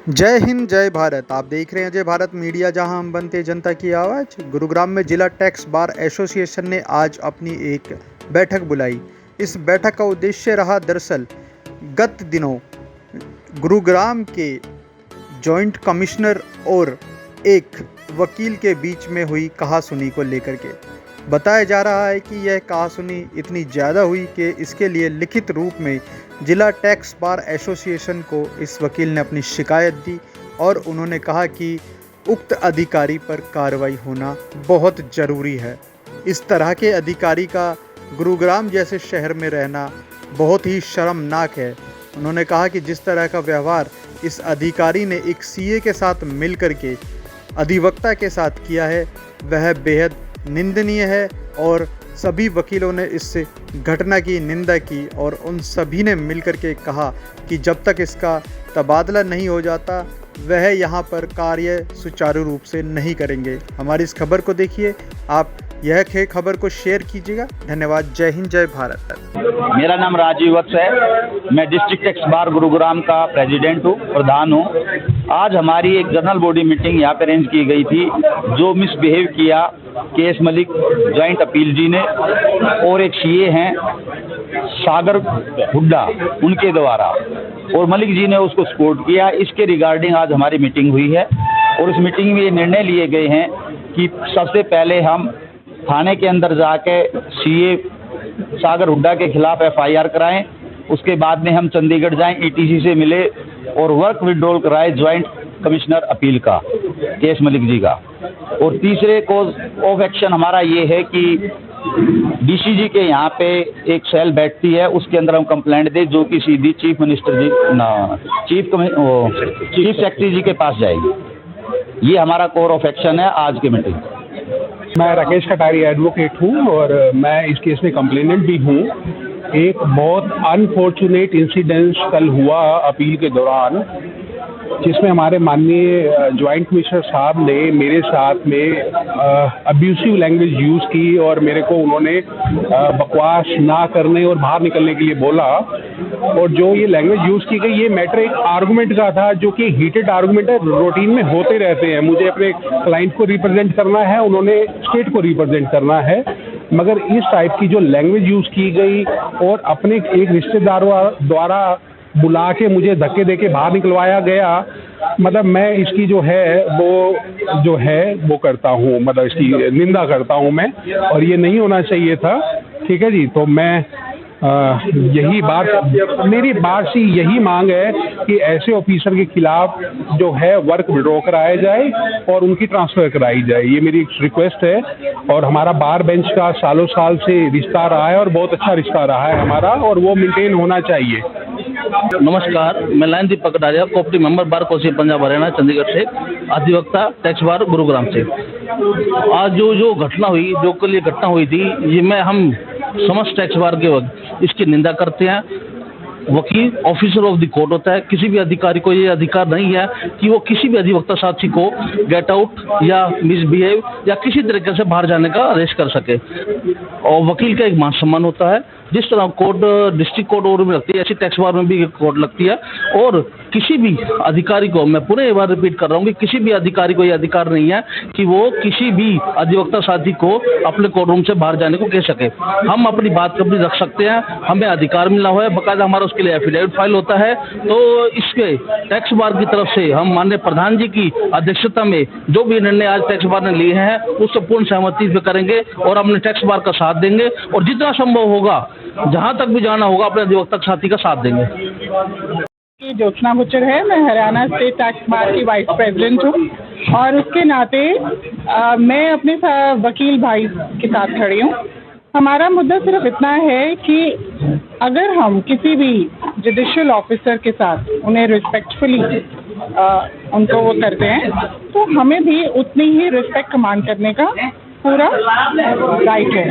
जय हिंद जय भारत। आप देख रहे हैं जय भारत मीडिया, जहां हम बनते जनता की आवाज़। गुरुग्राम में जिला टैक्स बार एसोसिएशन ने आज अपनी एक बैठक बुलाई। इस बैठक का उद्देश्य रहा दरअसल गत दिनों गुरुग्राम के जॉइंट कमिश्नर और एक वकील के बीच में हुई कहासुनी को लेकर के। बताया जा रहा है कि यह कहासुनी इतनी ज़्यादा हुई कि इसके लिए लिखित रूप में जिला टैक्स बार एसोसिएशन को इस वकील ने अपनी शिकायत दी और उन्होंने कहा कि उक्त अधिकारी पर कार्रवाई होना बहुत ज़रूरी है। इस तरह के अधिकारी का गुरुग्राम जैसे शहर में रहना बहुत ही शर्मनाक है। उन्होंने कहा कि जिस तरह का व्यवहार इस अधिकारी ने एक सीए के साथ मिलकर के अधिवक्ता के साथ किया है वह बेहद निंदनीय है और सभी वकीलों ने इस घटना की निंदा की और उन सभी ने मिलकर के कहा कि जब तक इसका तबादला नहीं हो जाता वह यहाँ पर कार्य सुचारू रूप से नहीं करेंगे। हमारी इस खबर को देखिए, आप यह खबर को शेयर कीजिएगा। धन्यवाद। जय हिंद जय भारत। मेरा नाम राजीव वत्स है। मैं डिस्ट्रिक्ट टैक्स बार गुरुग्राम का प्रेसिडेंट हूँ, प्रधान हूँ। आज हमारी एक जनरल बॉडी मीटिंग यहाँ पे अरेंज की गई थी। जो मिसबिहेव किया केएस मलिक जॉइंट अपील जी ने और एक सीए हैं सागर हुड्डा उनके द्वारा, और मलिक जी ने उसको सपोर्ट किया। इसके रिगार्डिंग आज हमारी मीटिंग हुई है और इस मीटिंग में ये निर्णय लिए गए हैं कि सबसे पहले हम थाने के अंदर जाके सीए सागर हुड्डा के खिलाफ एफआईआर कराएं। उसके बाद में हम चंडीगढ़ जाएं, ईटीसी से मिले और वर्क विड्रॉल कराएं ज्वाइंट कमिश्नर अपील का केएस मलिक जी का। और तीसरे कोज ऑफ एक्शन हमारा ये है कि डीसीजी के यहाँ पे एक सेल बैठती है, उसके अंदर हम कंप्लेंट दें जो कि सीधी चीफ मिनिस्टर जी चीफ सेक्रेटरी जी के पास जाएगी। ये हमारा कोर ऑफ एक्शन है आज की मीटिंग। मैं राकेश कटारी एडवोकेट हूँ और मैं इस केस में कंप्लेनेंट भी हूँ। एक बहुत अनफॉर्चुनेट इंसिडेंस कल हुआ अपील के दौरान, जिसमें हमारे माननीय ज्वाइंट कमिश्नर साहब ने मेरे साथ में अब्यूसिव लैंग्वेज यूज़ की और मेरे को उन्होंने बकवास ना करने और बाहर निकलने के लिए बोला। और जो ये लैंग्वेज यूज़ की गई, ये मैटर एक आर्गुमेंट का था जो कि हीटेड आर्गुमेंट है, रूटीन में होते रहते हैं। मुझे अपने क्लाइंट को रिप्रेजेंट करना है, उन्होंने स्टेट को रिप्रेजेंट करना है, मगर इस टाइप की जो लैंग्वेज यूज़ की गई और अपने एक रिश्तेदार द्वारा बुला के मुझे धक्के दे के बाहर निकलवाया गया, मतलब मैं इसकी जो है वो करता हूँ, मतलब इसकी निंदा करता हूँ मैं, और ये नहीं होना चाहिए था। ठीक है जी। तो मैं मेरी बात से यही मांग है कि ऐसे ऑफिसर के खिलाफ जो है वर्क विड्रॉ कराया जाए और उनकी ट्रांसफ़र कराई जाए। ये मेरी रिक्वेस्ट है। और हमारा बार बेंच का सालों साल से रिश्ता रहा है और बहुत अच्छा रिश्ता रहा है हमारा, और वो मेंटेन होना चाहिए। नमस्कार, मैं lion Deepak Kataria, cooperative member bar council Punjab Haryana Chandigarh से, अधिवक्ता टैक्स बार गुरुग्राम से। आज जो घटना हुई, जो कल ये घटना हुई थी, ये में हम समस्त टैक्स बार के वक्त इसकी निंदा करते हैं। वकील ऑफिसर ऑफ द कोर्ट होता है। किसी भी अधिकारी को ये अधिकार नहीं है कि वो किसी भी अधिवक्ता साथी को गेट आउट या मिसबिहेव या किसी तरीके से बाहर जाने का आदेश कर सके। और वकील का एक मान सम्मान होता है। जिस तरह कोर्ट डिस्ट्रिक्ट कोर्ट और में लगती है, ऐसी टैक्स बार में भी कोर्ट लगती है। और किसी भी अधिकारी को, मैं पूरे एक बार रिपीट कर रहा हूँ कि किसी भी अधिकारी को ये अधिकार नहीं है कि वो किसी भी अधिवक्ता साथी को अपने कोर्ट रूम से बाहर जाने को कह सके। हम अपनी बात कभी रख सकते हैं, हमें अधिकार मिला हुआ है, बाकायदा हमारा उसके लिए एफिडेविट फाइल होता है। तो इसके टैक्स बार की तरफ से हम माननीय प्रधान जी की अध्यक्षता में जो भी निर्णय आज टैक्स बार ने लिए हैं उससे पूर्ण सहमति से करेंगे और अपने टैक्स बार का साथ देंगे और जितना संभव होगा, जहां तक भी जाना होगा, अपने अधिवक्ता साथी का साथ देंगे। ज्योत्सना बुच्चर है, मैं हरियाणा स्टेट टैक्स बार की वाइस प्रेसिडेंट हूँ और उसके नाते मैं अपने वकील भाई के साथ खड़ी हूँ। हमारा मुद्दा सिर्फ इतना है कि अगर हम किसी भी जुडिशियल ऑफिसर के साथ उन्हें रिस्पेक्टफुली उनको वो करते हैं, तो हमें भी उतनी ही रिस्पेक्ट कमांड करने का पूरा राइट है।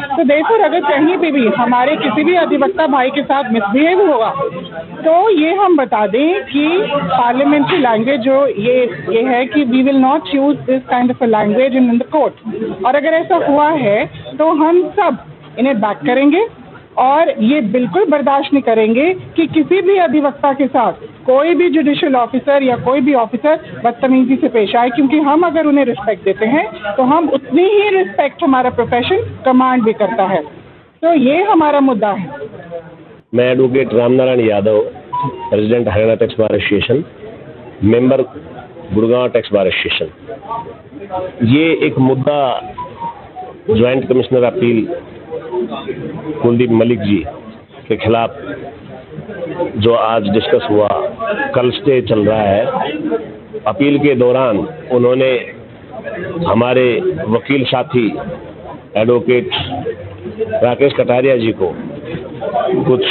तो देखो, अगर कहीं पे भी हमारे किसी भी अधिवक्ता भाई के साथ मिसबिहेव होगा तो ये हम बता दें कि पार्लियामेंट्री लैंग्वेज जो ये है कि we will not use this kind of a language in the court. और अगर ऐसा हुआ है तो हम सब इन्हें बैक करेंगे और ये बिल्कुल बर्दाश्त नहीं करेंगे कि किसी भी अधिवक्ता के साथ कोई भी जुडिशियल ऑफिसर या कोई भी ऑफिसर बदतमीजी से पेश आए, क्योंकि हम अगर उन्हें रिस्पेक्ट देते हैं तो हम उतनी ही रिस्पेक्ट हमारा प्रोफेशन कमांड भी करता है। तो ये हमारा मुद्दा है। मैं advocate Ramnarayan Yadav, president Haryana tax bar association, member Gurgaon tax bar association. ये एक मुद्दा joint commissioner appeal Kuldeep Malik ji के खिलाफ जो आज डिस्कस हुआ, कल स्टे चल रहा है। अपील के दौरान उन्होंने हमारे वकील साथी एडवोकेट राकेश कटारिया जी को कुछ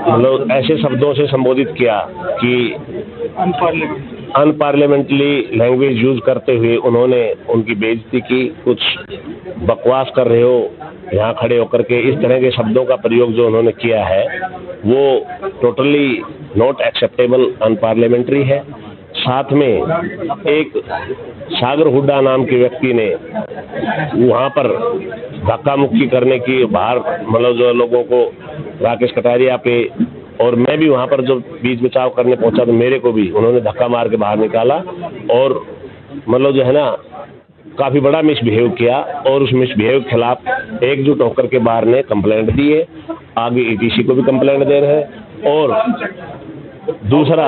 मतलब ऐसे शब्दों से संबोधित किया कि अनपार्लियामेंट्री लैंग्वेज यूज करते हुए उन्होंने उनकी बेइज्जती की। कुछ बकवास कर रहे हो यहाँ खड़े होकर के, इस तरह के शब्दों का प्रयोग जो उन्होंने किया है वो टोटली नॉट एक्सेप्टेबल, अनपार्लियामेंट्री है। साथ में एक सागर हुड्डा नाम के व्यक्ति ने वहाँ पर धक्का मुक्की करने की, बाहर मतलब जो लोगों को राकेश कटारिया पे, और मैं भी वहाँ पर जो बीच बचाव करने पहुंचा तो मेरे को भी उन्होंने धक्का मार के बाहर निकाला और मतलब जो है ना काफ़ी बड़ा मिसबिहेव किया। और उस मिसबिहेव के खिलाफ एकजुट होकर के बाहर ने कंप्लेंट दी है, आगे ईटीसी को भी कंप्लेंट दे रहे हैं। और दूसरा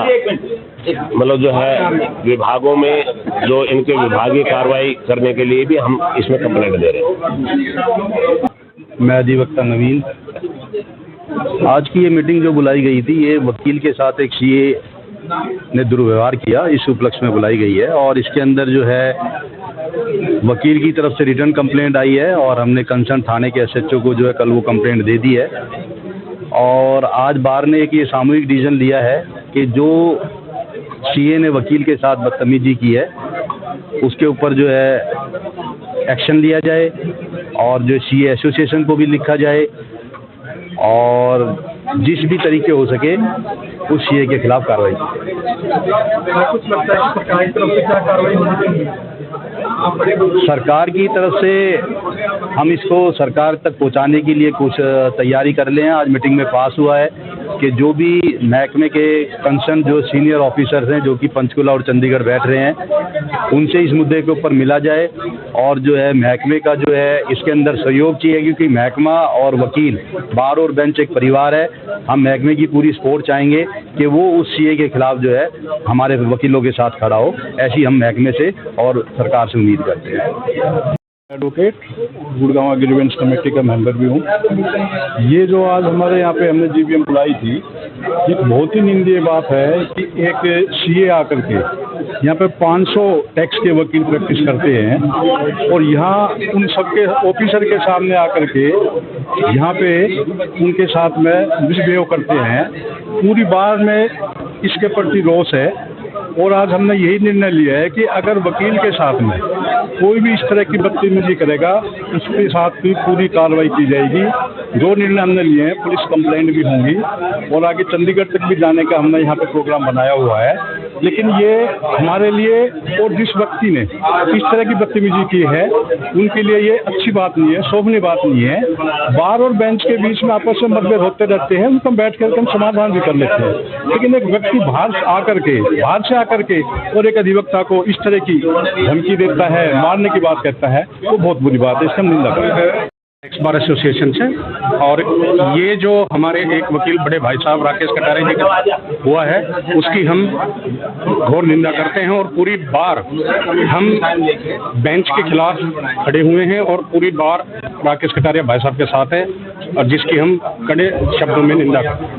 मतलब जो है विभागों में जो इनके विभागीय कार्रवाई करने के लिए भी हम इसमें कंप्लेंट दे रहे हैं। मैं अधिवक्ता नवीन। आज की ये मीटिंग जो बुलाई गई थी, ये वकील के साथ एक सीए ने दुर्व्यवहार किया, इस उपलक्ष्य में बुलाई गई है। और इसके अंदर जो है वकील की तरफ से रिटर्न कंप्लेंट आई है और हमने कंसर्न थाने के एसएचओ को जो है कल वो कंप्लेंट दे दी है। और आज बार ने एक ये सामूहिक डिसीजन लिया है कि जो सीए ने वकील के साथ बदतमीजी की है उसके ऊपर जो है एक्शन लिया जाए और जो सीए एसोसिएशन को भी लिखा जाए और जिस भी तरीके हो सके उस सीए के खिलाफ कार्रवाई। कुछ लगता है सरकार की तरफ से क्या कार्रवाई होनी चाहिए? सरकार की तरफ से हम इसको सरकार तक पहुंचाने के लिए कुछ तैयारी कर ले हैं। आज मीटिंग में पास हुआ है कि जो भी महकमे के कंसर्न जो सीनियर ऑफिसर्स हैं जो कि पंचकुला और चंडीगढ़ बैठ रहे हैं उनसे इस मुद्दे के ऊपर मिला जाए और जो है महकमे का जो है इसके अंदर सहयोग चाहिए, क्योंकि महकमा और वकील, बार और बेंच एक परिवार है। हम महकमे की पूरी सपोर्ट चाहेंगे कि वो उस सीए के खिलाफ जो है हमारे वकीलों के साथ खड़ा हो, ऐसी हम महकमे से और सरकार से उम्मीद करते हैं। एडवोकेट गुड़गांव ग्रीवेंस कमेटी का मेंबर भी हूँ। ये जो आज हमारे यहाँ पे हमने जीबीएम बुलाई थी, ये बहुत ही निंदनीय बात है कि एक सीए आकर के यहाँ पे 500 टैक्स के वकील प्रैक्टिस करते हैं और यहाँ उन सबके ऑफिसर के सामने आकर के यहाँ पे उनके साथ में मिसबिहेव करते हैं। पूरी बार में इसके प्रति रोष है और आज हमने यही निर्णय लिया है कि अगर वकील के साथ में कोई भी इस तरह की बदतमीजी करेगा उसके साथ भी पूरी कार्रवाई की जाएगी। जो निर्णय हमने लिए हैं, पुलिस कंप्लेंट भी होंगी और आगे चंडीगढ़ तक भी जाने का हमने यहाँ पे प्रोग्राम बनाया हुआ है। लेकिन ये हमारे लिए और जिस व्यक्ति ने इस तरह की बदतमीजी की है उनके लिए ये अच्छी बात नहीं है, शोभनीय बात नहीं है। बार और बेंच के बीच में आपस में मतभेद होते रहते हैं, उनको बैठ करके हम समाधान भी कर लेते हैं। लेकिन एक व्यक्ति बाहर से आकर के और एक अधिवक्ता को इस तरह की धमकी देता है, मारने की बात कहता है, वो बहुत बुरी बात है, इसका हम निंदा करते हैं। टैक्स बार एसोसिएशन से। और ये जो हमारे एक वकील बड़े भाई साहब राकेश कटारिया जी का हुआ है उसकी हम घोर निंदा करते हैं और पूरी बार हम बेंच के खिलाफ खड़े हुए हैं और पूरी बार राकेश कटारिया भाई साहब के साथ है और जिसकी हम कड़े शब्दों में निंदा करते हैं।